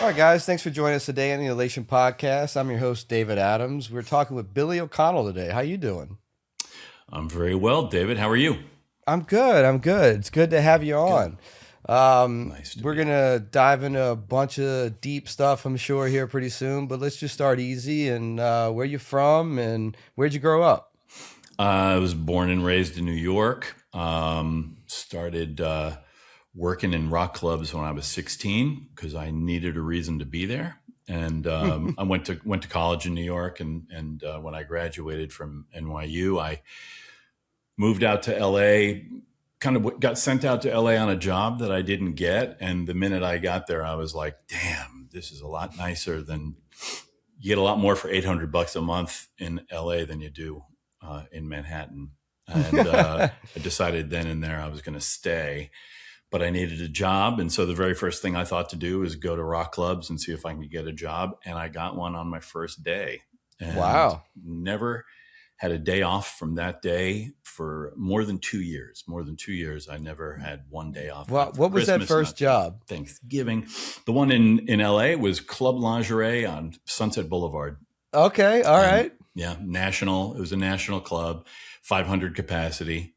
right, guys. Thanks for joining us today on the Elation podcast. I'm your host, David Adams. We're talking with Billy O'Connell today. How you doing? I'm very well, David. How are you? I'm good. I'm good. It's good to have you Good. on. Nice to We're be going on. to dive into a bunch of deep stuff, I'm sure, here pretty soon. But let's just start easy. And where you from and where'd you grow up? I was born and raised in New York. Started working in rock clubs when I was 16 because I needed a reason to be there. And I went to college in New York. And when I graduated from NYU, I moved out to LA. Kind of got sent out to LA on a job that I didn't get. And the minute I got there, I was like, damn, this is a lot nicer than you get a lot more for $800 a month in LA than you do in Manhattan. And I decided then and there I was going to stay, but I needed a job. And so the very first thing I thought to do was go to rock clubs and see if I can get a job. And I got one on my first day and Wow. never had a day off from that day for more than 2 years. I never had one day off. Well, what was that first job? Thanksgiving. The one in LA was Club Lingerie on Sunset Boulevard. Okay. All right. Yeah. National. It was a national club, 500 capacity.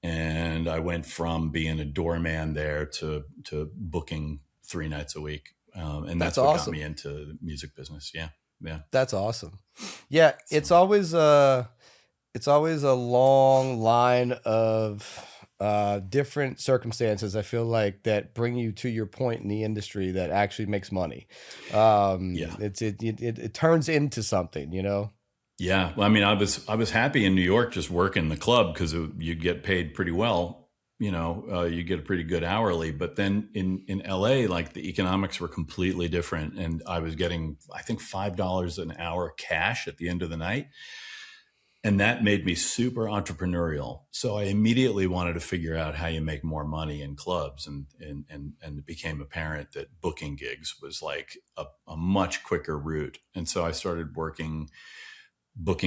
And I went from being a doorman there to booking 3 nights a week. And that's what awesome. got me into the music business. Yeah. Yeah. That's awesome. Yeah, it's always a long line of different circumstances. I feel like that bring you to your point in the industry that actually makes money. It turns into something, you know. Yeah. Well, I mean, I was happy in New York just working the club because you get paid pretty well. You get a pretty good hourly, but then in LA, like the economics were completely different. And I was getting, I think $5 an hour cash at the end of the night. And that made me super entrepreneurial. So I immediately wanted to figure out how you make more money in clubs. And it became apparent that booking gigs was like a much quicker route. And so I started booking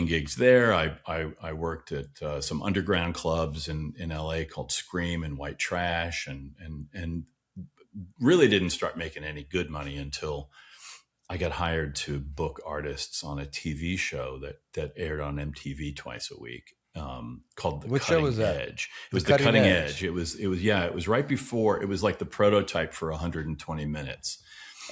gigs there. I worked at some underground clubs in LA called Scream and White Trash, and really didn't start making any good money until I got hired to book artists on a TV show that aired on MTV twice a week, called The Which show was that? Edge. It was The Cutting Edge. It was right before, it was like the prototype for 120 minutes.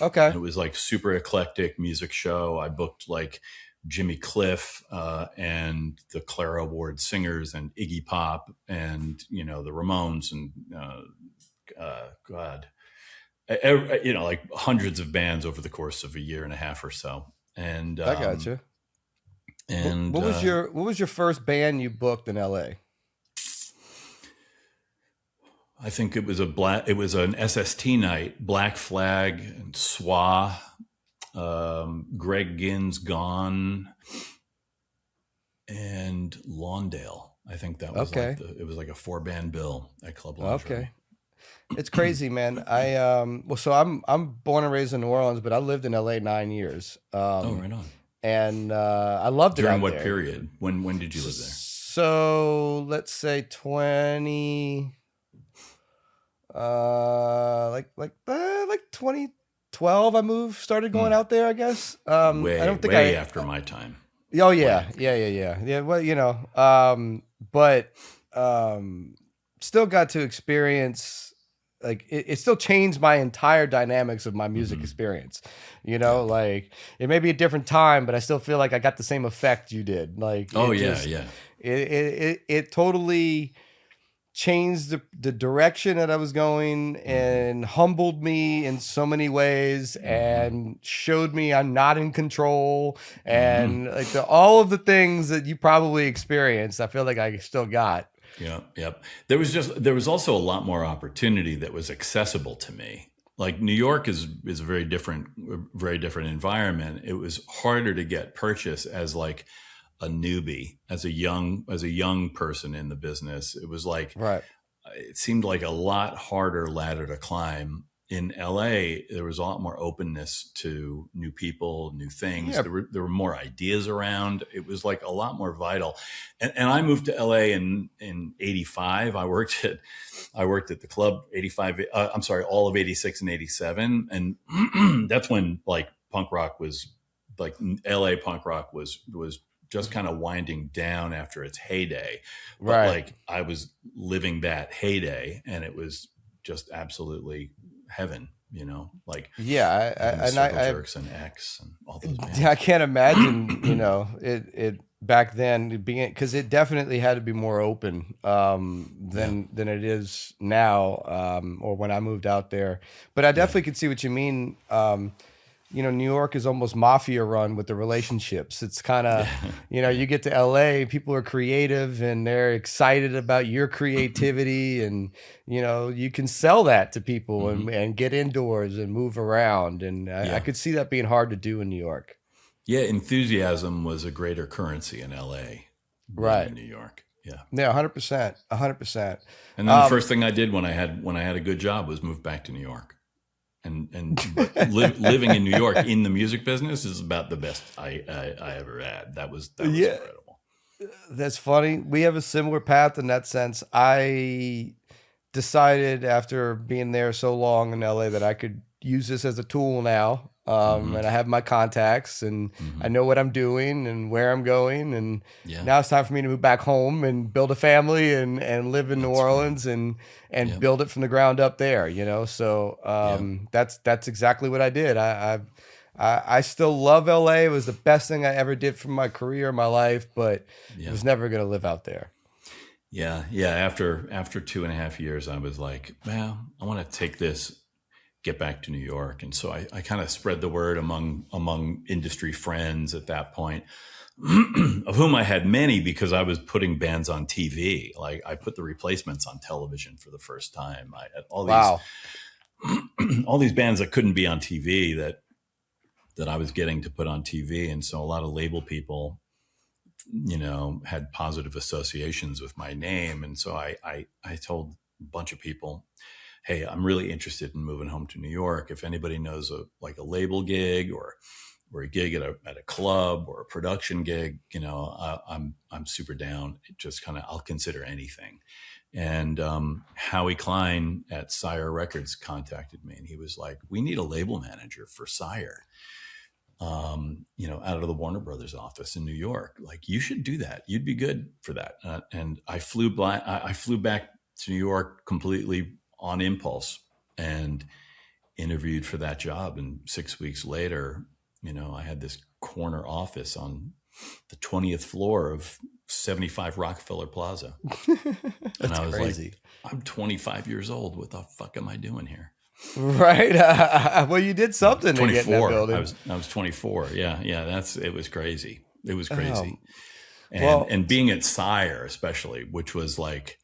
Okay. And it was like super eclectic music show. I booked like Jimmy Cliff and the Clara Ward Singers and Iggy Pop and the Ramones and like hundreds of bands over the course of a year and a half or so. And I gotcha. And what was your first band you booked in LA? I think it was an SST night, Black Flag and SWA. Greg Ginn's Gone and Lawndale. I think that was okay. It was like a 4-band bill at Club Lingerie. Okay. It's crazy, man. So I'm born and raised in New Orleans, but I lived in LA 9 years. Right on. And I loved it. During what period? When did you live there? So let's say 20 like 2012 I started going out there, I guess. Way after my time. Oh yeah. Yeah. Well, but still got to experience, like it still changed my entire dynamics of my music experience. Like it may be a different time, but I still feel like I got the same effect you did. Like it totally changed the direction that I was going and humbled me in so many ways and showed me I'm not in control and like all of the things that you probably experienced, I feel like I still got. Yeah. Yep. There was also a lot more opportunity that was accessible to me. Like New York is a very different environment. It was harder to get purchase as like a newbie, as a young person in the business. It was like, right. It seemed like a lot harder ladder to climb in LA, there was a lot more openness to new people, new things. Yeah. There were more ideas around. It was like a lot more vital. And I moved to LA in '85. I worked at the club '85. I'm sorry, all of '86 and '87, and that's when like punk rock was like LA punk rock was just kind of winding down after its heyday. But Right. like I was living that heyday, and it was just absolutely heaven, you know, like Yeah. Circle Jerks and X and all those bands. I can't imagine, it back then being, because it definitely had to be more open than it is now, or when I moved out there. But I definitely could see what you mean. New York is almost mafia run with the relationships. It's kind of, you get to LA, people are creative and they're excited about your creativity, and, you can sell that to people and get indoors and move around. And I could see that being hard to do in New York. Yeah. Enthusiasm was a greater currency in LA than in New York. Yeah. Yeah. 100%. 100%. And then the first thing I did when I had a good job was move back to New York. And living in New York in the music business is about the best I ever had. That was incredible. That's funny. We have a similar path in that sense. I decided after being there so long in LA that I could use this as a tool now. And I have my contacts, and I know what I'm doing and where I'm going. And now it's time for me to move back home and build a family and live in New Orleans and build it from the ground up there, So that's exactly what I did. I still love LA. It was the best thing I ever did for my career, my life, but I was never going to live out there. Yeah. Yeah. After 2.5 years, I was like, well, I want to get back to New York. And so I kind of spread the word among industry friends at that point, of whom I had many because I was putting bands on TV. Like I put the Replacements on television for the first time. I had all these bands that couldn't be on TV that I was getting to put on TV. And so a lot of label people, had positive associations with my name. And so I told a bunch of people, hey, I'm really interested in moving home to New York. If anybody knows a label gig or a gig at a club or a production gig, I'm super down. I'll consider anything. And Howie Klein at Sire Records contacted me, and he was like, we need a label manager for Sire, out of the Warner Brothers office in New York. Like, you should do that. You'd be good for that. And I flew back to New York completely on impulse and interviewed for that job. And 6 weeks later, I had this corner office on the 20th floor of 75 Rockefeller Plaza. And I was crazy. Like, I'm 25 years old. What the fuck am I doing here? Right. Well, you did something to get in that building. I was 24. Yeah. It was crazy. It was crazy. And being at Sire, especially, which was like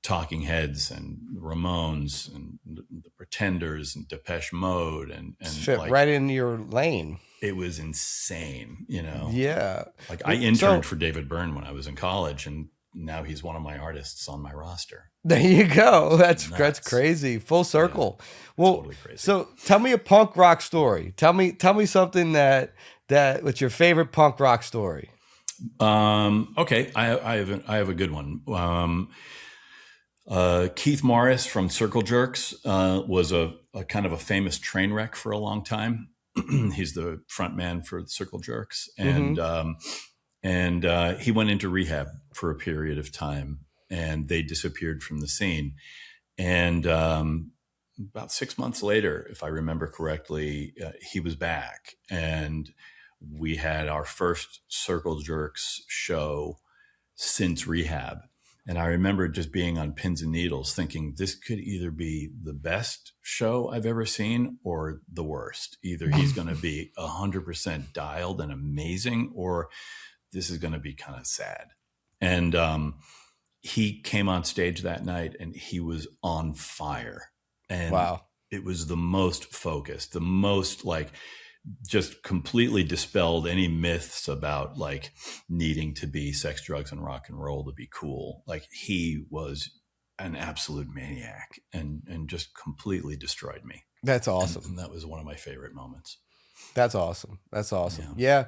Talking Heads and Ramones and the Pretenders and Depeche Mode and fit right in your lane. It was insane, Yeah. Like I interned for David Byrne when I was in college, and now he's one of my artists on my roster. There you go. That's crazy. Full circle. Yeah, well, totally crazy. So tell me a punk rock story. Tell me something that what's your favorite punk rock story? Okay. I have a good one. Keith Morris from Circle Jerks was a kind of a famous train wreck for a long time. He's the front man for Circle Jerks, and he went into rehab for a period of time, and they disappeared from the scene. And about 6 months later, if I remember correctly, he was back, and we had our first Circle Jerks show since rehab. And I remember just being on pins and needles thinking this could either be the best show I've ever seen or the worst. Either he's going to be 100% dialed and amazing, or this is going to be kind of sad. And he came on stage that night and he was on fire. And it was the most focused, the most like just completely dispelled any myths about like needing to be sex, drugs, and rock and roll to be cool. Like, he was an absolute maniac and just completely destroyed me. That's and, awesome. and that was one of my favorite moments. That's awesome. That's awesome. Yeah.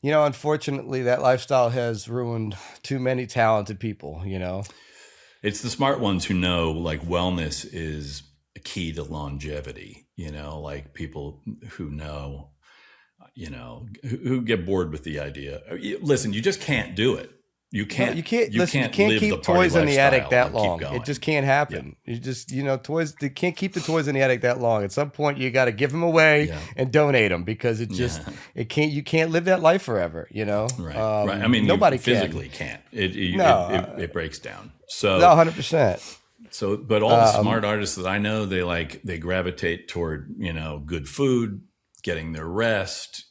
Yeah. Unfortunately, that lifestyle has ruined too many talented people. It's the smart ones who know like wellness is a key to longevity, like people who know, who get bored with the idea. Listen, you just can't do it. You No, can't you can't you listen. You can't can't live the keep party toys in the attic lifestyle that and keep long. It just going. can't Yeah. happen. You just, toys. They can't keep the toys in the attic that long. At some point, you got to give them away Yeah. and donate them because Yeah. it can't. You can't live that life forever. Right. Right. I mean, you Nobody can. physically can't. It No, breaks down. no, 100%. But all the smart artists that I know, they gravitate toward, good food, getting their rest,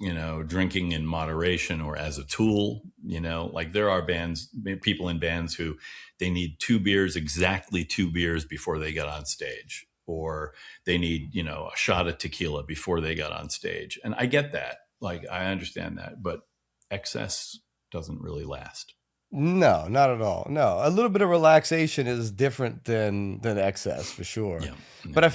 drinking in moderation or as a tool, like there are people in bands who they need exactly 2 beers before they get on stage, or they need, a shot of tequila before they got on stage. And I get that. Like, I understand that, but excess doesn't really last. No, not at all. No, a little bit of relaxation is different than excess for sure. Yeah. But I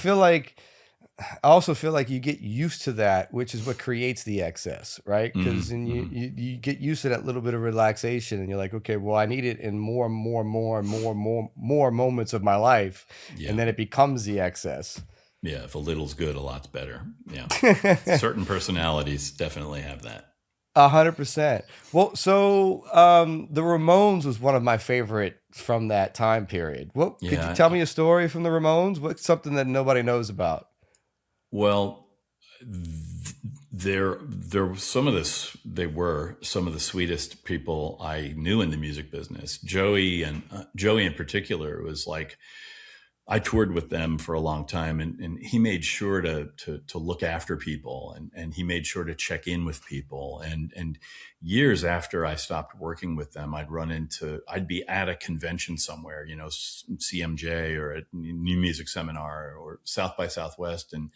also feel like you get used to that, which is what creates the excess, right? Because then you get used to that little bit of relaxation, and you're like, okay, well, I need it in more and more and more and more and more moments of my life, Yeah. and then it becomes the excess. Yeah, if a little's good, a lot's better. Yeah. Certain personalities definitely have that. 100%. Well, so the Ramones was one of my favorite from that time period. Could you tell me a story from the Ramones? What's something that nobody knows about? Well, there was some of this. They were some of the sweetest people I knew in the music business. Joey in particular was like, I toured with them for a long time, and he made sure to look after people, and he made sure to check in with people. And years after I stopped working with them, I'd be at a convention somewhere, CMJ or a new music seminar or South by Southwest, and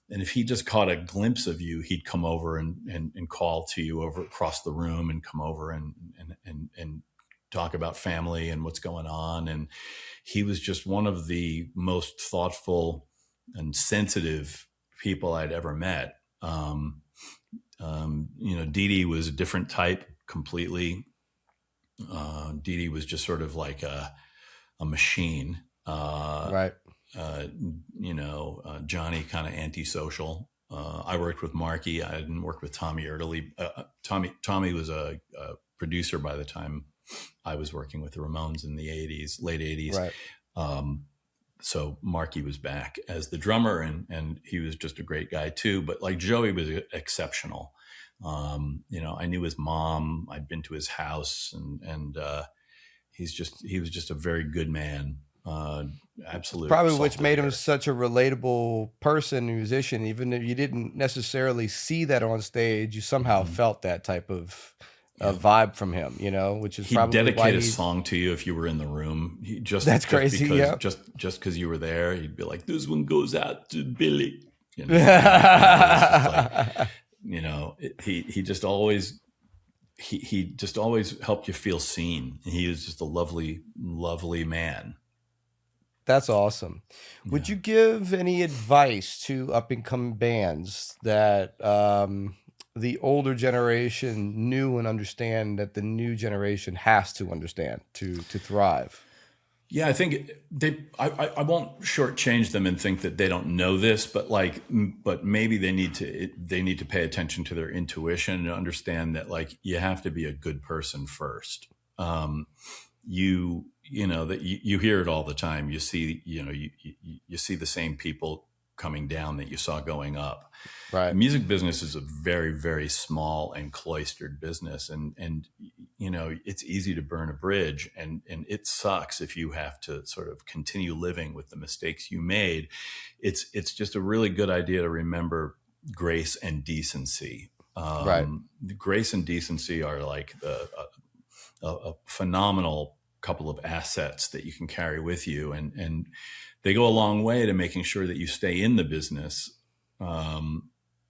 if he just caught a glimpse of you, he'd come over and call to you over across the room and come over and talk about family and what's going on. And he was just one of the most thoughtful and sensitive people I'd ever met. Dee Dee was a different type completely. Dee Dee was just sort of like a machine. Right. Johnny kind of antisocial. I worked with Marky. I didn't work with Tommy Erdeley. Tommy was a producer by the time I was working with the Ramones in the late 80s. Right. So Marky was back as the drummer, and he was just a great guy too. But like Joey was exceptional. I knew his mom. I'd been to his house, and he was just a very good man. Absolutely. Probably which made him such a relatable person, musician. Even if you didn't necessarily see that on stage, you somehow felt that type of vibe from him, which is probably he'd dedicate a song to you if you were in the room. That's crazy. Because, yeah. Just because you were there, he'd be like, "This one goes out to Billy." He just always helped you feel seen. He was just a lovely, lovely man. That's awesome. Yeah. Would you give any advice to up and coming bands that the older generation knew and understand that the new generation has to understand to thrive? Yeah, I think I won't shortchange them and think that they don't know this, but maybe they need to pay attention to their intuition and understand that like you have to be a good person first. You hear it all the time. You see, you see the same people coming down that you saw going up. Right. The music business is a very, very small and cloistered business, and it's easy to burn a bridge, and it sucks if you have to sort of continue living with the mistakes you made. It's just a really good idea to remember grace and decency. Right. Grace and decency are like a phenomenal couple of assets that you can carry with you, and they go a long way to making sure that you stay in the business.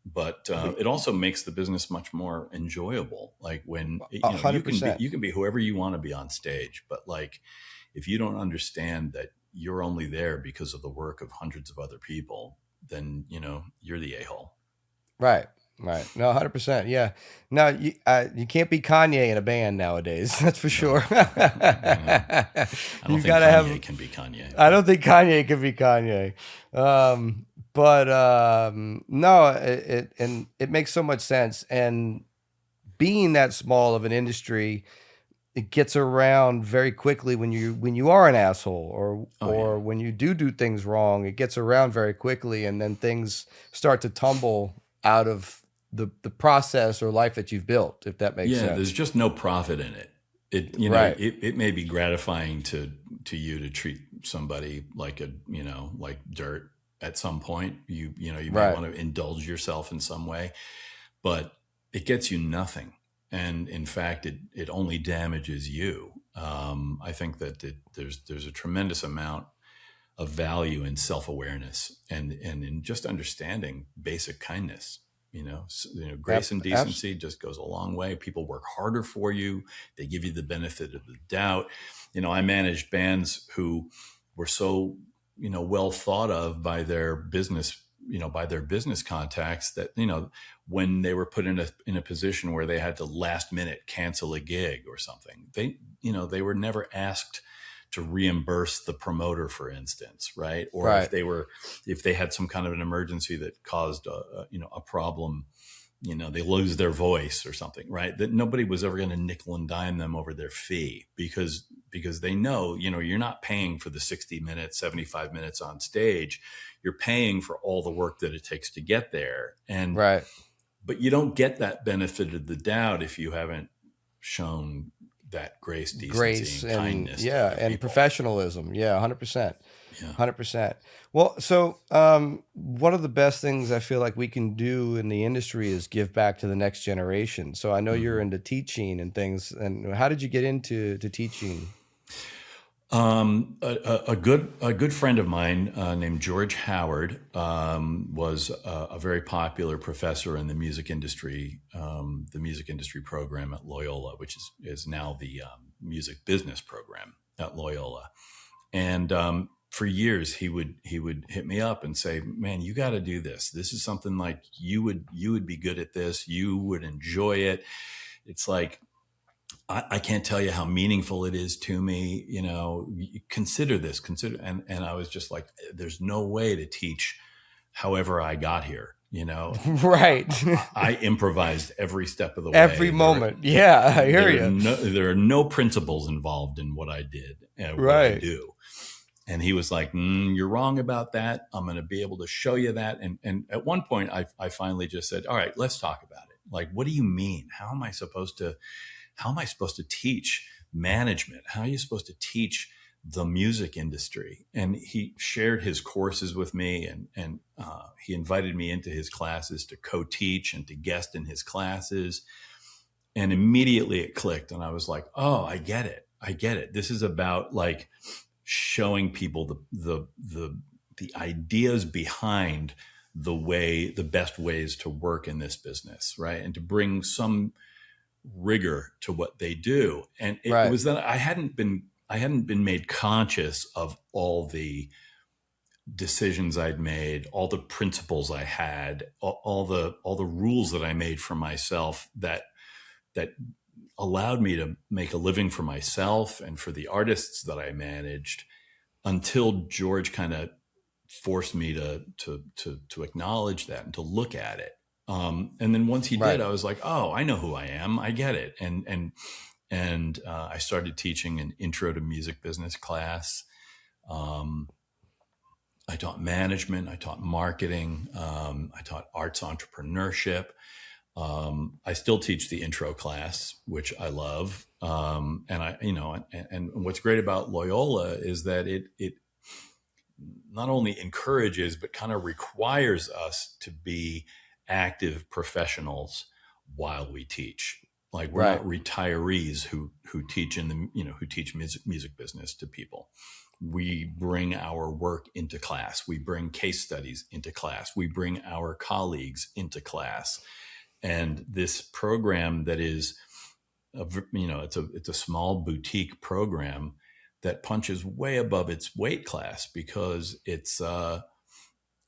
But it also makes the business much more enjoyable. Like when you can be whoever you want to be on stage, but like if you don't understand that you're only there because of the work of hundreds of other people, then you're the a-hole. Right. Right. No, 100%. Yeah. No, you can't be Kanye in a band nowadays. That's for No, sure. I don't You think gotta have. Kanye can be Kanye, I but don't think Kanye can be Kanye. But no, and it makes so much sense. And being that small of an industry, it gets around very quickly when you are an asshole, oh yeah. or when you do things wrong. It gets around very quickly, and then things start to tumble out of the process or life that you've built, if that makes Yeah, there's sense. just no profit in it. Right. It may be gratifying to you to treat somebody like like dirt at some point. You may Right. want to indulge yourself in some way, but it gets you nothing. And in fact, it only damages you. I think that there's a tremendous amount of value in self-awareness and in just understanding basic kindness. Grace and Abs- decency just goes a long way. People work harder for you. They give you the benefit of the doubt. I managed bands who were so well thought of by their business contacts that when they were put in a position where they had to last minute cancel a gig or something, they were never asked to reimburse the promoter, for instance, right? Or right. if they had some kind of an emergency that caused a problem, they lose their voice or something, right? That nobody was ever going to nickel and dime them over their fee because they know, you're not paying for the 60 minutes, 75 minutes on stage. You're paying for all the work that it takes to get there. Right. But you don't get that benefit of the doubt if you haven't shown that grace, decency, Grace and and, kindness to yeah, other and people. professionalism. Yeah, 100%. Yeah. 100%. Well, so one of the best things I feel like we can do in the industry is give back to the next generation. So I know you're Mhm. into teaching and things. And how did you get into teaching? A good friend of mine named George Howard was a very popular professor in the music industry program at Loyola, which is now the music business program at Loyola. And for years, he would hit me up and say, "Man, you got to do this. This is something like you would be good at this. You would enjoy it. It's like." I can't tell you how meaningful it is to me. Consider this, and I was just like, there's no way to teach however I got here. Right. I improvised every step of the Every way. moment. Yeah, I hear There are you. no principles involved in what I did and what I Right. do. And he was like, "You're wrong about that. I'm going to be able to show you that." And at one point, I finally just said, "All right, let's talk about it. Like, what do you mean? How am I supposed to teach management? How are you supposed to teach the music industry?" And he shared his courses with me, and he invited me into his classes to co-teach and to guest in his classes. And immediately it clicked, and I was like, "Oh, I get it. I get it. This is about like showing people the ideas behind the best ways to work in this business, right? And to bring some rigor to what they do." And it Right. was that I hadn't been made conscious of all the decisions I'd made, all the principles I had, all the rules that I made for myself that allowed me to make a living for myself and for the artists that I managed, until George kind of forced me to acknowledge that and to look at it. And then once he did, Right. I was like, "Oh, I know who I am. I get it." And I started teaching an intro to music business class. Um, I taught management. I taught marketing. I taught arts entrepreneurship. I still teach the intro class, which I love. And what's great about Loyola is that it not only encourages but kind of requires us to be active professionals while we teach. Like, we're Right. not retirees who teach who teach music business to people. We bring our work into class. We bring case studies into class. We bring our colleagues into class. And this program that is it's a small boutique program that punches way above its weight class, because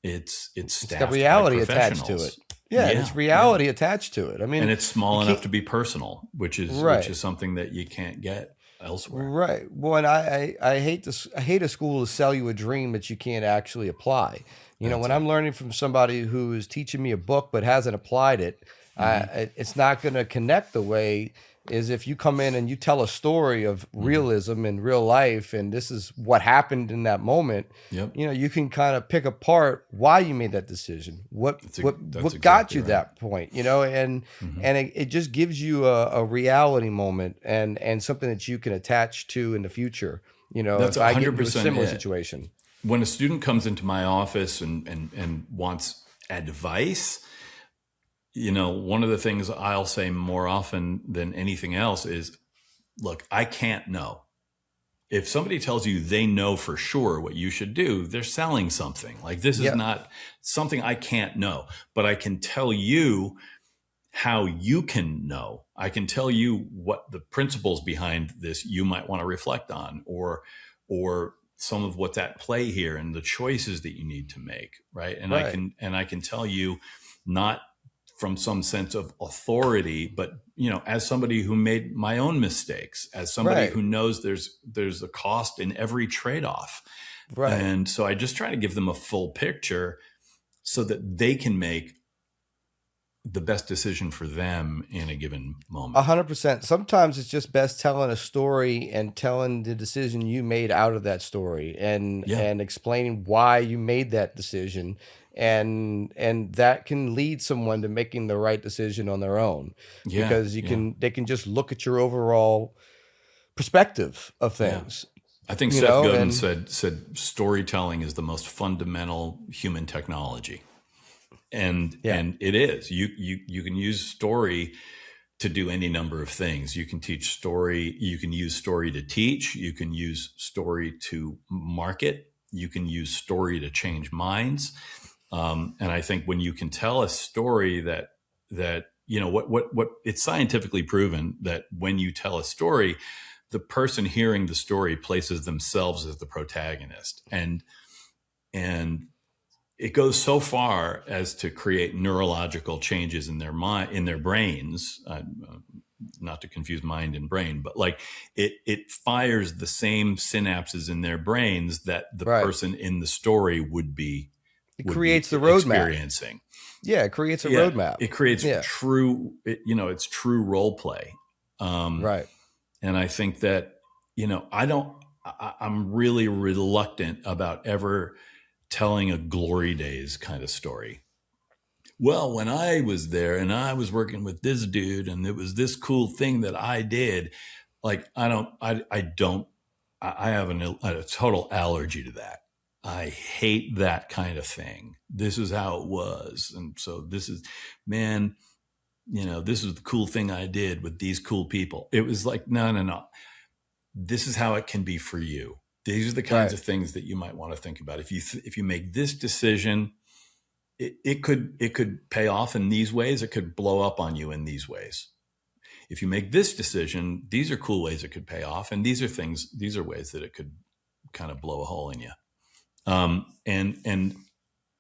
it's It's got staffed by reality attached to it. professionals. Yeah, and Yeah, it's yeah. reality attached to it. I And mean, it's you small enough can't. to be personal, which Right. is something that you can't get elsewhere. Right. Well, and I hate this. I hate a school to sell you a dream that you can't actually apply. You know, That's when it. I'm learning from somebody who is teaching me a book but hasn't applied it, Hmm. it's not going to connect the way is if you come in and you tell a story of Hmm. realism in real life, and this is what happened in that moment. Yep. You know, you can kind of pick apart why you made that decision, what That's what got exactly you right. that point. You know, and Hmm. it just gives you a reality moment and something that you can attach to in the future. You know, That's if I get into a 100% similar it. situation. When a student comes into my office and wants advice, one of the things I'll say more often than anything else is, look, I can't know. If somebody tells you they know for sure what you should do, they're selling something. Like, this is Yeah. not something I can't know, but I can tell you how you can know. I can tell you what the principles behind this you might want to reflect on, or some of what's at play here and the choices that you need to make, right? And Right. I can tell you, not from some sense of authority, but as somebody who made my own mistakes, as somebody Right. who knows there's a cost in every trade-off. Right. And so I just try to give them a full picture so that they can make the best decision for them in a given moment. 100%. Sometimes it's just best telling a story and telling the decision you made out of that story, Yeah. and explaining why you made that decision, and that can lead someone to making the right decision on their own, Yeah. because Yeah. they can just look at your overall perspective of Yeah. things, I think you Seth know, Godin and said storytelling is the most fundamental human technology. And yeah. it is. You can use story to do any number of things. You can teach story, you can use story to teach, you can use story to market, you can use story to change minds. And I think when you can tell a story that what it's scientifically proven that when you tell a story, the person hearing the story places themselves as the protagonist, and it goes so far as to create neurological changes in their mind, in their brains. Not to confuse mind and brain, but like it fires the same synapses in their brains that the Right. person in the story would It be creates the roadmap. experiencing. Yeah, it creates a Yeah, roadmap. it creates Yeah. it's true role play. Right. And I think that, I'm really reluctant about ever telling a glory days kind of story. Well, when I was there and I was working with this dude and it was this cool thing that I did, like, I have a total allergy to that. I hate that kind of thing. This is how it was. And so this is, man, this is the cool thing I did with these cool people. It was like, no, no, no. This is how it can be for you. These are the kinds Right. of things that you might want to think about. If you make this decision, it could pay off in these ways. It could blow up on you in these ways. If you make this decision, these are cool ways it could pay off, and these are ways that it could kind of blow a hole in you. And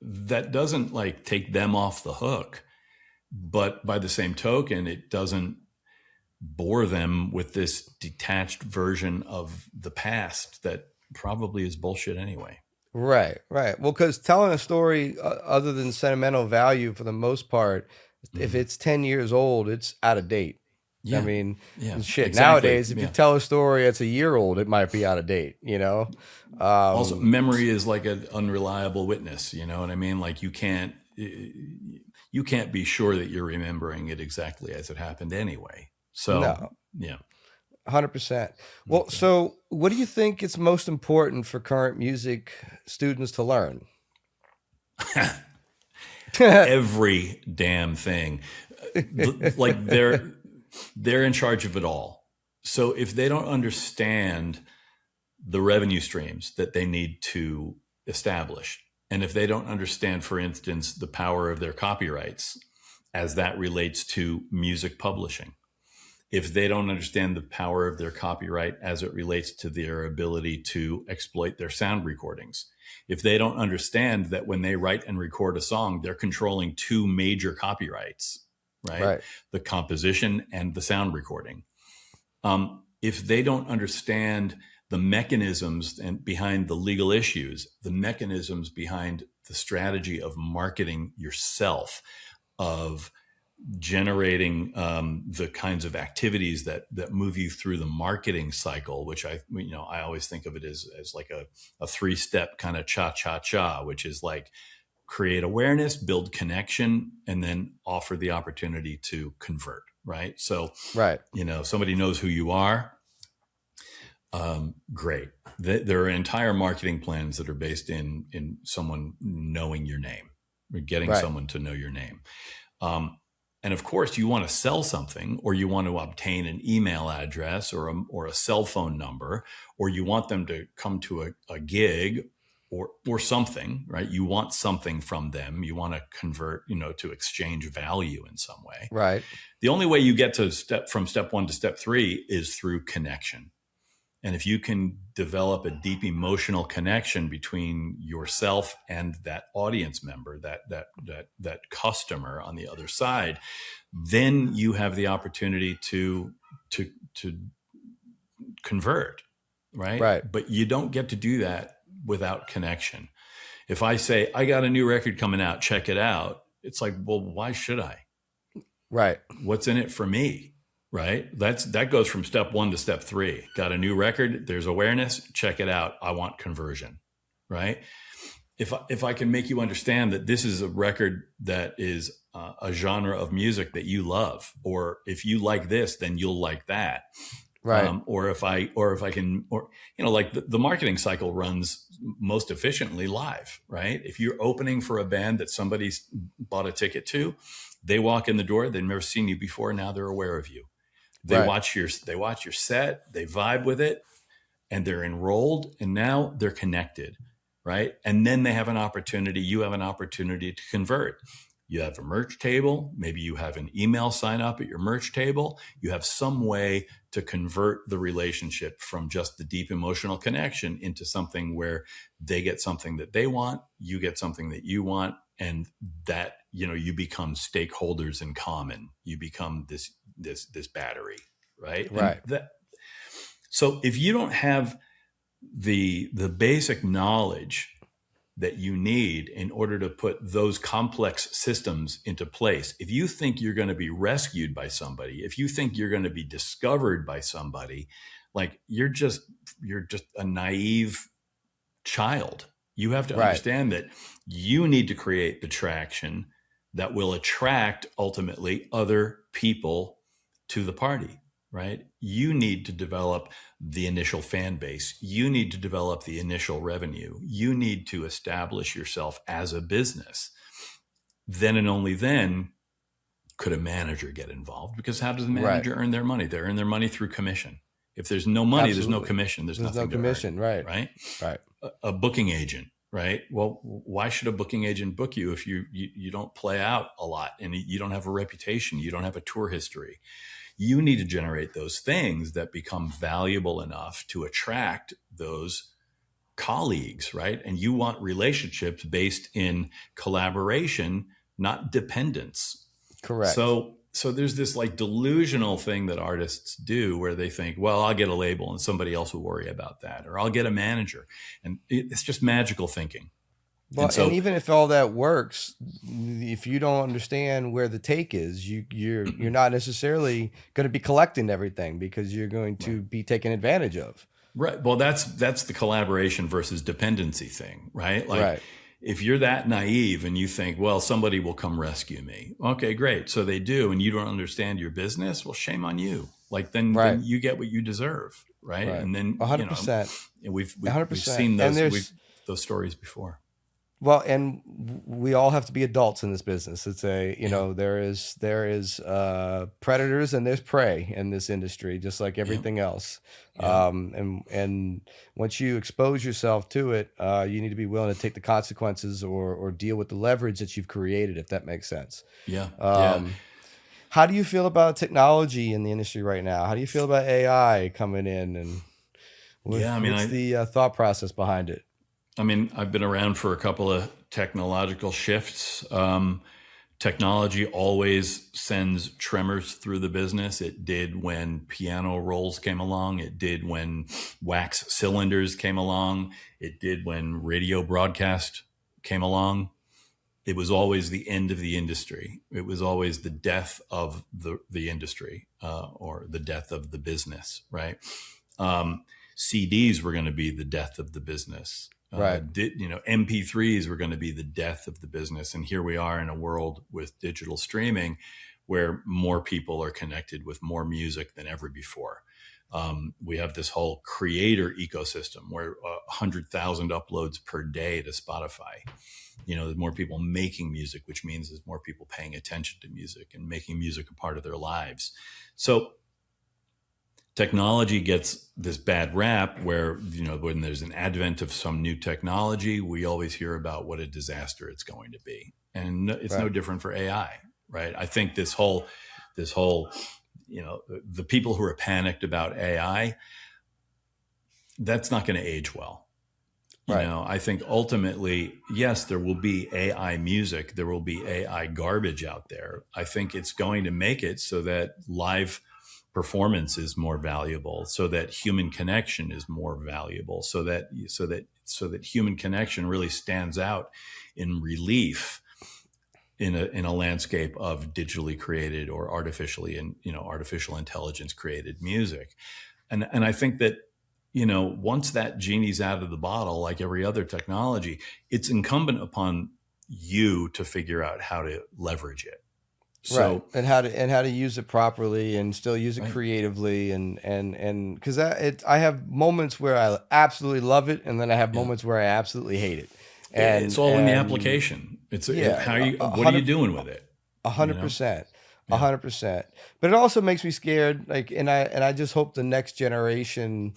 that doesn't like take them off the hook, but by the same token, it doesn't bore them with this detached version of the past that probably is bullshit anyway. Right, right. Well, because telling a story other than sentimental value for the most part, if Mm-hmm. it's 10 years old, it's out of date. I Yeah. mean, Yeah, shit. exactly. Nowadays, if you Yeah. tell a story that's a year old, it might be out of date. You know. Also, Um, memory is like an unreliable witness. You know what I mean? Like, you can't be sure that you're remembering it exactly as it happened anyway. So, no, yeah. 100%. Well, Okay. so what do you think is most important for current music students to learn? Every damn thing. Like, they're in charge of it all. So if they don't understand the revenue streams that they need to establish, and if they don't understand, for instance, the power of their copyrights as that relates to music publishing, if they don't understand the power of their copyright as it relates to their ability to exploit their sound recordings, if they don't understand that when they write and record a song, they're controlling two major copyrights, right? Right. The composition and the sound recording. If they don't understand the mechanisms and behind the legal issues, the mechanisms behind the strategy of marketing yourself, of generating the kinds of activities that move you through the marketing cycle, which I always think of it as like a 3-step kind of cha-cha-cha, which is like create awareness, build connection, and then offer the opportunity to convert, right? So, Right. Somebody knows who you are. Great. There are entire marketing plans that are based in someone knowing your name, or getting Right. someone to know your name. And of course, you want to sell something, or you want to obtain an email address or a cell phone number, or you want them to come to a gig or something, right? You want something from them. You want to convert, to exchange value in some way. Right. The only way you get to from step 1 to step 3 is through connection. And if you can develop a deep emotional connection between yourself and that audience member, that customer on the other side, then you have the opportunity to convert, right? Right. But you don't get to do that without connection. If I say, I got a new record coming out, check it out, it's like, well, why should I? Right. What's in it for me? Right. That goes from step 1 to step 3. Got a new record. There's awareness. Check it out. I want conversion. Right. If I can make you understand that this is a record that is a genre of music that you love, or if you like this, then you'll like that. Right. Or if I can, like the marketing cycle runs most efficiently live. Right. If you're opening for a band that somebody's bought a ticket to, they walk in the door. They've never seen you before. Now they're aware of you. They watch your set, they vibe with it, and they're enrolled, and now they're connected, right? And then you have an opportunity to convert. You have a merch table, maybe you have an email sign up at your merch table. You have some way to convert the relationship from just the deep emotional connection into something where they get something that they want, you get something that you want, and that, you become stakeholders in common. You become this battery, right? Right. So if you don't have the basic knowledge that you need in order to put those complex systems into place, if you think you're going to be rescued by somebody, if you think you're going to be discovered by somebody, like you're just a naive child. You have to understand that you need to create the traction that will attract ultimately other people to the party, right? You need to develop the initial fan base. You need to develop the initial revenue. You need to establish yourself as a business. Then and only then could a manager get involved, because how does the manager earn their money? They earn their money through commission. If there's no money, there's no commission. There's nothing no commission, to earn, right? A booking agent, right? Well, why should a booking agent book you if you don't play out a lot and you don't have a reputation, you don't have a tour history? You need to generate those things that become valuable enough to attract those colleagues, right? And you want relationships based in collaboration, not dependence. Correct. So there's this like delusional thing that artists do where they think, well, I'll get a label and somebody else will worry about that, or I'll get a manager. And it's just magical thinking. Well, and even if all that works, if you don't understand where the take is, you're not necessarily going to be collecting everything, because you're going to be taken advantage of. Right. Well, that's the collaboration versus dependency thing, right? Like if you're that naive and you think, well, somebody will come rescue me. Okay, great. So they do, and you don't understand your business. Well, shame on you. Like then you get what you deserve, right? And then 100%. We've seen those stories before. Well, and we all have to be adults in this business. It's there is predators and there's prey in this industry, just like everything else. And once you expose yourself to it, you need to be willing to take the consequences or deal with the leverage that you've created, if that makes sense. How do you feel about technology in the industry right now? How do you feel about AI coming in, and Yeah, I mean, what's the thought process behind it? I've been around for a couple of technological shifts. Technology always sends tremors through the business. It did when piano rolls came along. It did when wax cylinders came along. It did when radio broadcast came along. It was always the end of the industry. It was always the death of the industry, or the death of the business, right? Um, CDs were going to be the death of the business. Right. MP3s were going to be the death of the business. And here we are in a world with digital streaming where more people are connected with more music than ever before. We have this whole creator ecosystem where 100,000 uploads per day to Spotify. There's more people making music, which means there's more people paying attention to music and making music a part of their lives. So technology gets this bad rap where, when there's an advent of some new technology, we always hear about what a disaster it's going to be. And it's no different for AI, right? I think this whole, the people who are panicked about AI, that's not going to age well. I think ultimately, yes, there will be AI music. There will be AI garbage out there. I think it's going to make it so that live performance is more valuable, so that human connection is more valuable, so that human connection really stands out in relief in a landscape of digitally created or artificial intelligence created music. And I think that, once that genie's out of the bottle, like every other technology, it's incumbent upon you to figure out how to leverage it. So, and how to use it properly and still use it creatively, and because I have moments where I absolutely love it, and then I have moments where I absolutely hate it. And it's all in the application. What are you doing with it? 100%. 100%. But it also makes me scared. And I just hope the next generation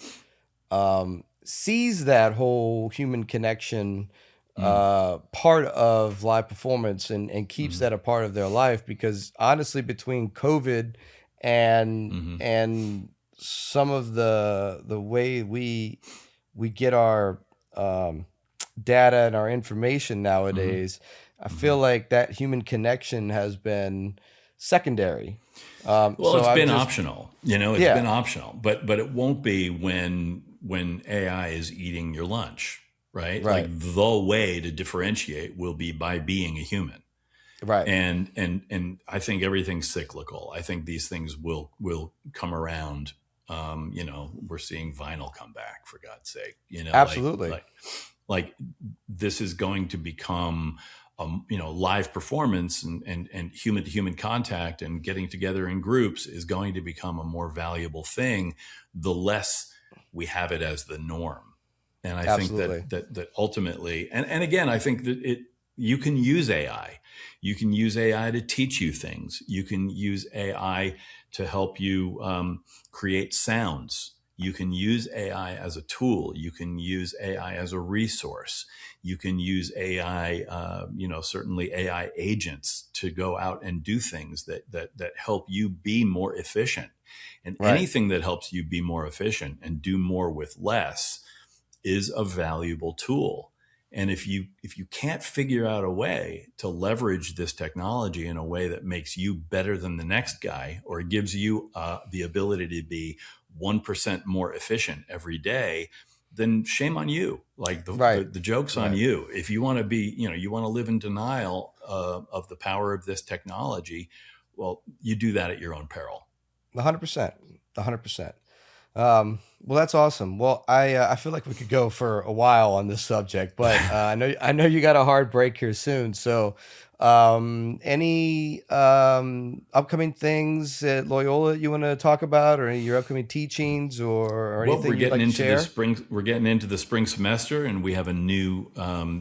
sees that whole human connection part of live performance, and keeps that a part of their life, because honestly, between COVID and some of the way we get our data and our information nowadays, I feel like that human connection has been secondary. It's been optional. It's been optional, but it won't be when AI is eating your lunch. Right? Like the way to differentiate will be by being a human. Right. And I think everything's cyclical. I think these things will come around. We're seeing vinyl come back, for God's sake. Absolutely. Like this is going to become live performance and human to human contact and getting together in groups is going to become a more valuable thing the less we have it as the norm. And I think that ultimately, and again, I think that you can use AI. You can use AI to teach you things. You can use AI to help you create sounds. You can use AI as a tool. You can use AI as a resource. You can use AI, certainly AI agents to go out and do things that help you be more efficient. And anything that helps you be more efficient and do more with less is a valuable tool. And if you can't figure out a way to leverage this technology in a way that makes you better than the next guy, or gives you the ability to be 1% more efficient every day, then shame on you. Like the joke's on you. If you want to be, you want to live in denial of the power of this technology, well, you do that at your own peril. 100%. 100%. Well, that's awesome. Well, I feel like we could go for a while on this subject, but I know you got a hard break here soon. So, any upcoming things at Loyola you want to talk about, or any of your upcoming teachings, or anything we're you'd getting like to into share? the spring. We're getting into the spring semester, and we have a new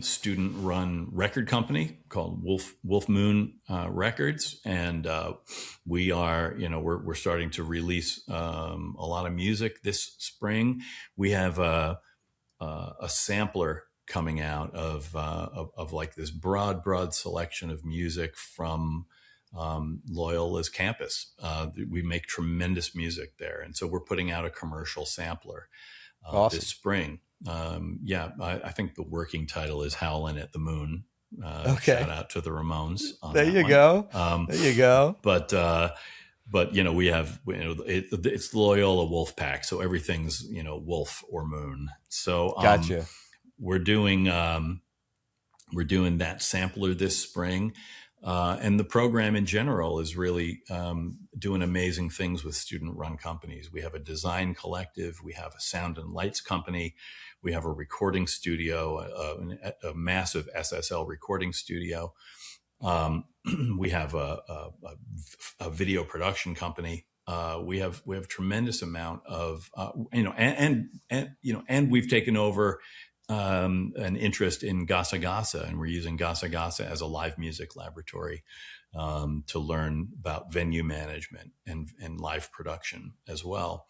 student-run record company called Wolf Moon Records, and we are, we're starting to release a lot of music this spring. We have a sampler coming out of like this broad selection of music from Loyola's campus. We make tremendous music there. And so we're putting out a commercial sampler Awesome. this spring. I think the working title is Howlin' at the Moon. Okay. Shout out to the Ramones. There you go. There you go. But we have, it's Loyola Wolf Pack, so everything's wolf or moon. So Gotcha. we're doing that sampler this spring, and the program in general is really doing amazing things with student-run companies. We have a design collective, we have a sound and lights company, we have a recording studio, a massive SSL recording studio. We have a video production company. We have tremendous amount of and we've taken over an interest in Gasa Gasa, and we're using Gasa Gasa as a live music laboratory to learn about venue management and live production as well.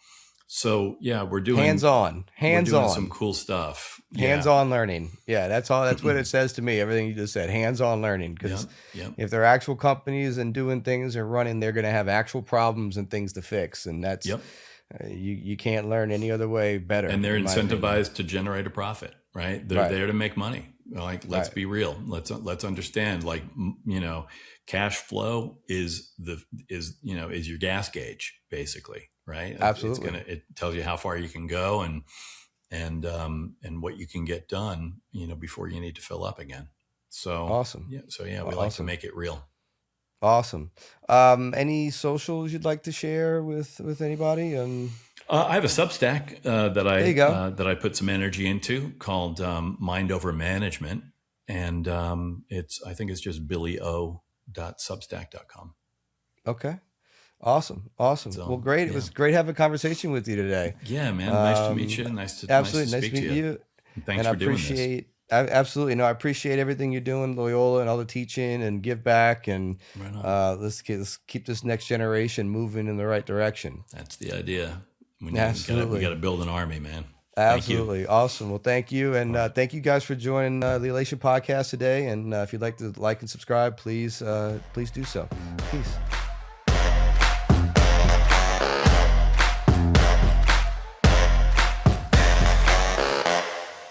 So we're doing hands-on some cool stuff. Hands-on learning. Yeah, that's all. That's what it says to me. Everything you just said, hands-on learning. Because if they're actual companies and doing things and running, they're going to have actual problems and things to fix. And that's you can't learn any other way better. And they're incentivized to generate a profit, right? They're there to make money. Like, let's be real. Let's understand. Like, cash flow is your gas gauge, basically. Right. Absolutely. It tells you how far you can go and what you can get done, before you need to fill up again. So awesome. We like to make it real. Awesome. Any socials you'd like to share with anybody? I have a Substack that I put some energy into called Mind Over Management, and I think it's just billyo.substack.com. Okay. Awesome. So, well, great. It was great having a conversation with you today. Yeah, man. Nice to meet you. Nice to speak to you. Thanks for doing this. Absolutely. No, I appreciate everything you're doing, Loyola, and all the teaching and give back. And let's keep this next generation moving in the right direction. That's the idea. We got to build an army, man. Absolutely. Awesome. Well, thank you. And thank you guys for joining the Elation podcast today. And if you'd like to like and subscribe, please do so. Peace.